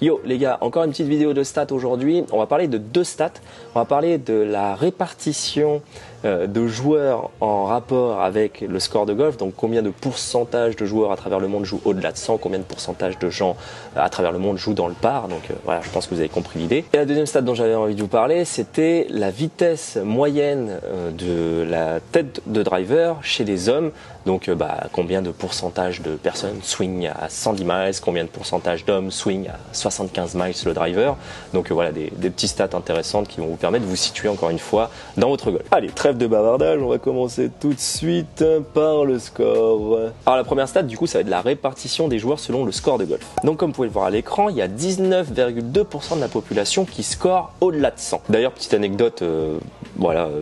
Yo les gars, encore une petite vidéo de stats aujourd'hui. On va parler de deux stats. On va parler de la répartition de joueurs en rapport avec le score de golf. Donc combien de pourcentage de joueurs à travers le monde jouent au-delà de 100, combien de pourcentage de gens à travers le monde jouent dans le par. Donc voilà, je pense que vous avez compris l'idée. Et la deuxième stat dont j'avais envie de vous parler, c'était la vitesse moyenne de la tête de driver chez les hommes. Donc combien de pourcentage de personnes swing à 110 miles, combien de pourcentage d'hommes swing à 75 miles le driver. Donc voilà des petits stats intéressantes qui vont vous permettre de vous situer encore une fois dans votre golf. Allez, trêve de bavardage, on va commencer tout de suite par le score. Alors la première stat du coup ça va être la répartition des joueurs selon le score de golf. Donc comme vous pouvez le voir à l'écran, il y a 19,2% de la population qui score au-delà de 100. D'ailleurs petite anecdote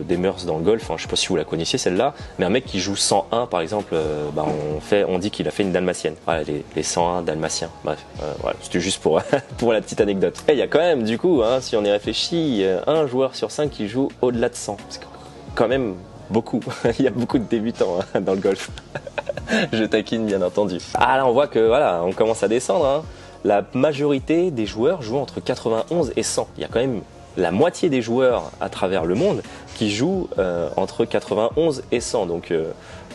des mœurs dans le golf, je sais pas si vous la connaissiez celle-là, mais un mec qui joue 101 par exemple, on dit qu'il a fait une dalmatienne. Voilà, les 101 dalmatiens. Bref, voilà, c'était juste pour pour la petite anecdote. Et il y a quand même du coup, si on y réfléchit, un joueur sur 5 qui joue au-delà de 100. C'est quand même beaucoup. Il y a beaucoup de débutants dans le golf. Je taquine bien entendu. Ah là on voit que voilà, on commence à descendre. La majorité des joueurs jouent entre 91 et 100. Il y a quand même la moitié des joueurs à travers le monde qui jouent entre 91 et 100. Donc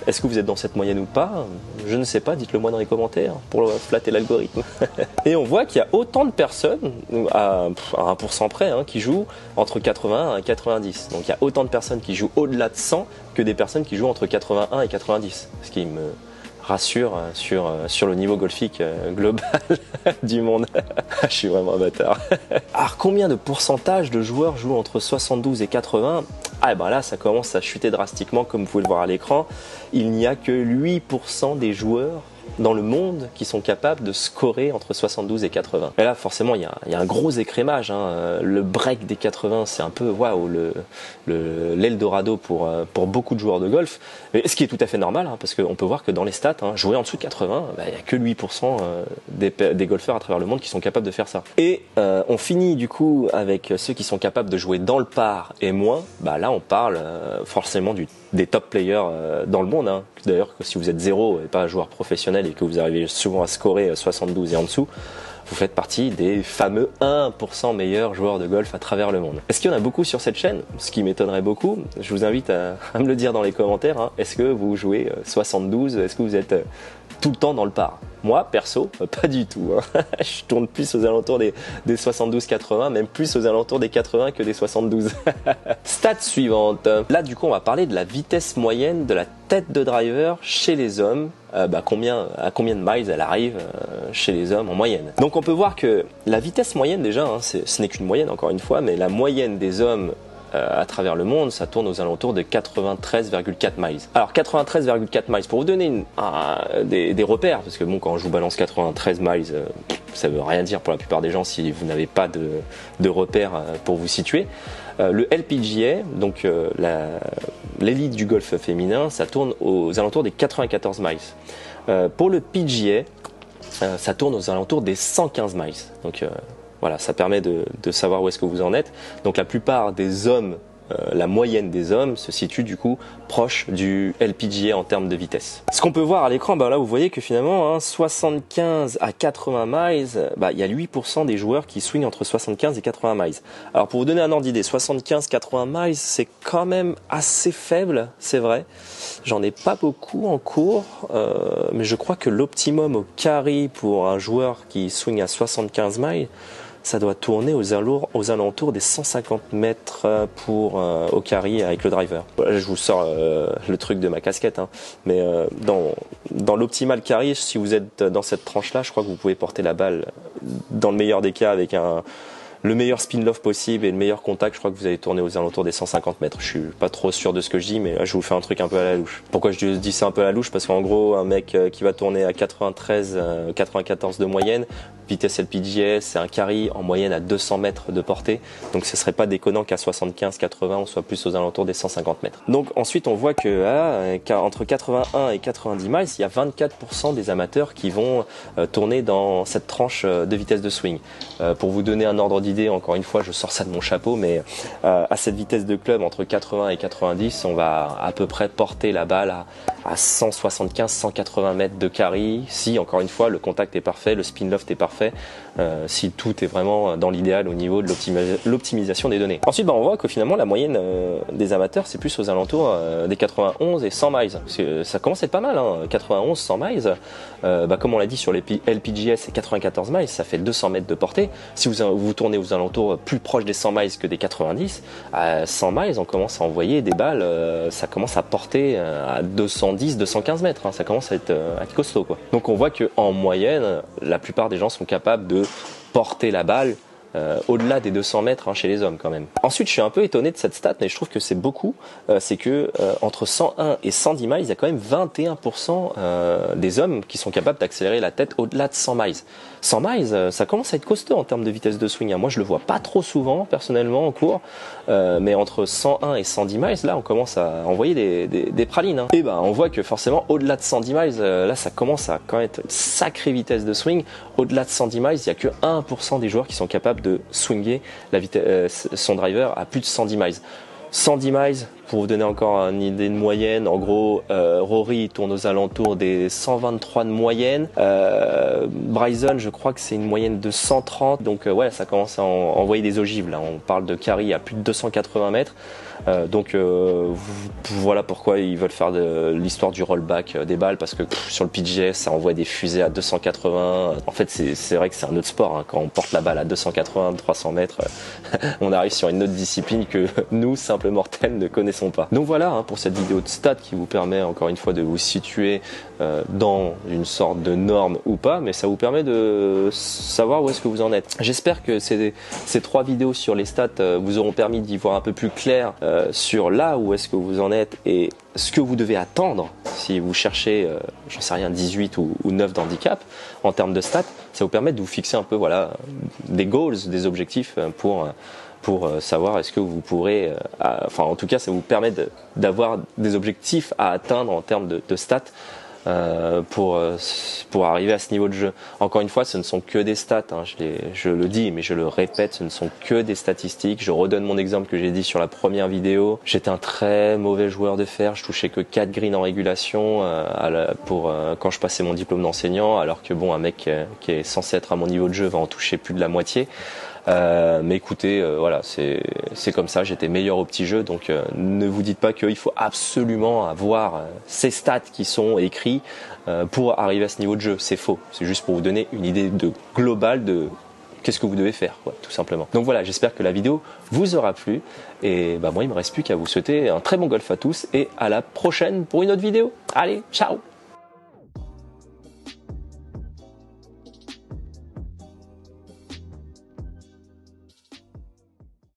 est-ce que vous êtes dans cette moyenne ou pas? Je ne sais pas, dites-le moi dans les commentaires pour flatter l'algorithme. Et on voit qu'il y a autant de personnes, à 1% près, qui jouent entre 81 et 90. Donc il y a autant de personnes qui jouent au-delà de 100 que des personnes qui jouent entre 81 et 90. Ce qui me rassure sur le niveau golfique global du monde. Je suis vraiment un bâtard. Alors combien de pourcentage de joueurs jouent entre 72 et 80? Là ça commence à chuter drastiquement comme vous pouvez le voir à l'écran. Il n'y a que 8% des joueurs dans le monde qui sont capables de scorer entre 72 et 80. Et là forcément il y a un gros écrémage. Le break des 80 c'est un peu waouh, l'Eldorado pour beaucoup de joueurs de golf. Mais ce qui est tout à fait normal parce qu'on peut voir que dans les stats, jouer en dessous de 80, il n'y a que 8% des golfeurs à travers le monde qui sont capables de faire ça. Et on finit du coup avec ceux qui sont capables de jouer dans le par et moins. Là on parle forcément des top players dans le monde. D'ailleurs, si vous êtes zéro et pas un joueur professionnel et que vous arrivez souvent à scorer 72 et en dessous, vous faites partie des fameux 1% meilleurs joueurs de golf à travers le monde. Est-ce qu'il y en a beaucoup sur cette chaîne? Ce qui m'étonnerait beaucoup. Je vous invite à me le dire dans les commentaires. Est-ce que vous jouez 72? Est-ce que vous êtes tout le temps dans le par? Moi, perso, pas du tout. Je tourne plus aux alentours des 72-80, même plus aux alentours des 80 que des 72. Stats suivantes. Là, du coup, on va parler de la vitesse moyenne de la tête de driver chez les hommes. À combien de miles elle arrive chez les hommes en moyenne. Donc on peut voir que la vitesse moyenne déjà, ce n'est qu'une moyenne encore une fois, mais la moyenne des hommes à travers le monde, ça tourne aux alentours de 93,4 miles. Alors 93,4 miles, pour vous donner des repères, parce que quand je vous balance 93 miles, ça veut rien dire pour la plupart des gens si vous n'avez pas de repères pour vous situer. Le LPGA, donc l'élite du golf féminin, ça tourne aux alentours des 94 miles. Pour le PGA, ça tourne aux alentours des 115 miles. Donc voilà, ça permet de savoir où est-ce que vous en êtes. Donc la plupart des hommes, la moyenne des hommes se situe du coup proche du LPGA en termes de vitesse. Ce qu'on peut voir à l'écran, là vous voyez que finalement 75 à 80 miles, il y a 8% des joueurs qui swingent entre 75 et 80 miles. Alors pour vous donner un ordre d'idée, 75-80 miles c'est quand même assez faible, c'est vrai. J'en ai pas beaucoup en cours, mais je crois que l'optimum au carry pour un joueur qui swing à 75 miles, ça doit tourner aux alentours des 150 mètres au carry avec le driver. Voilà, je vous sors le truc de ma casquette, mais dans l'optimal carry, si vous êtes dans cette tranche-là, je crois que vous pouvez porter la balle dans le meilleur des cas avec le meilleur spin loft possible et le meilleur contact. Je crois que vous allez tourner aux alentours des 150 mètres. Je suis pas trop sûr de ce que je dis, mais là, je vous fais un truc un peu à la louche. Pourquoi je dis ça un peu à la louche? Parce qu'en gros, un mec qui va tourner à 94 de moyenne, vitesse LPGA, c'est un carry en moyenne à 200 mètres de portée. Donc ce serait pas déconnant qu'à 75-80, on soit plus aux alentours des 150 mètres. Donc ensuite, on voit que entre 81 et 90 miles, il y a 24% des amateurs qui vont tourner dans cette tranche de vitesse de swing. Pour vous donner un ordre d'idée, encore une fois, je sors ça de mon chapeau, mais à cette vitesse de club, entre 80 et 90, on va à peu près porter la balle à 175-180 mètres de carry. Si, encore une fois, le contact est parfait, le spin loft est parfait, parfait si tout est vraiment dans l'idéal au niveau de l'optimisation des données. Ensuite, on voit que finalement la moyenne des amateurs c'est plus aux alentours des 91 et 100 miles. Parce que ça commence à être pas mal, hein, 91, 100 miles. Comme on l'a dit sur les LPGS, c'est 94 miles, ça fait 200 mètres de portée. Si vous tournez aux alentours plus proches des 100 miles que des 90, à 100 miles, on commence à envoyer des balles, ça commence à porter à 210, 215 mètres. Hein, ça commence à être costaud, quoi. Donc on voit que en moyenne, la plupart des gens sont capables de porter la balle au-delà des 200 mètres, hein, chez les hommes quand même. Ensuite, je suis un peu étonné de cette stat, mais je trouve que c'est beaucoup. C'est que entre 101 et 110 miles, il y a quand même 21% des hommes qui sont capables d'accélérer la tête au-delà de 100 miles. 100 miles, ça commence à être costaud en termes de vitesse de swing. Moi, je le vois pas trop souvent personnellement en cours, mais entre 101 et 110 miles, là, on commence à envoyer des pralines. Hein. Et on voit que forcément, au-delà de 110 miles, là, ça commence à quand même être une sacrée vitesse de swing. Au-delà de 110 miles, il y a que 1% des joueurs qui sont capables de swinger son driver à plus de 110 miles. 110 miles, pour vous donner encore une idée de moyenne, en gros, Rory tourne aux alentours des 123 de moyenne. Bryson, je crois que c'est une moyenne de 130. Donc ouais, ça commence à envoyer des ogives. Là, on parle de carry à plus de 280 mètres. Voilà pourquoi ils veulent faire l'histoire du rollback des balles, parce que sur le PGS ça envoie des fusées à 280. En fait c'est vrai que c'est un autre sport, hein. Quand on porte la balle à 280, 300 mètres, on arrive sur une autre discipline que nous simples mortels ne connaissons pas. Donc voilà, hein, pour cette vidéo de stats qui vous permet encore une fois de vous situer dans une sorte de norme ou pas, mais ça vous permet de savoir où est-ce que vous en êtes. J'espère que ces 3 vidéos sur les stats vous auront permis d'y voir un peu plus clair sur là où est-ce que vous en êtes et ce que vous devez attendre si vous cherchez, j'en sais rien, 18 ou 9 d'handicap en termes de stats. Ça vous permet de vous fixer un peu des goals, des objectifs pour savoir est-ce que vous pourrez, en tout cas ça vous permet d'avoir des objectifs à atteindre en termes de stats. Pour arriver à ce niveau de jeu. Encore une fois, ce ne sont que des stats, hein, je le dis mais je le répète, ce ne sont que des statistiques. Je redonne mon exemple que j'ai dit sur la première vidéo. J'étais un très mauvais joueur de fer, je touchais que 4 greens en régulation quand je passais mon diplôme d'enseignant, alors que un mec qui est censé être à mon niveau de jeu va en toucher plus de la moitié. Mais écoutez, voilà, c'est comme ça, j'étais meilleur au petit jeu, donc ne vous dites pas qu'il faut absolument avoir ces stats qui sont écrits pour arriver à ce niveau de jeu, c'est faux. C'est juste pour vous donner une idée globale de qu'est-ce que vous devez faire, quoi, tout simplement. Donc voilà, j'espère que la vidéo vous aura plu, et moi il me reste plus qu'à vous souhaiter un très bon golf à tous, et à la prochaine pour une autre vidéo. Allez, ciao!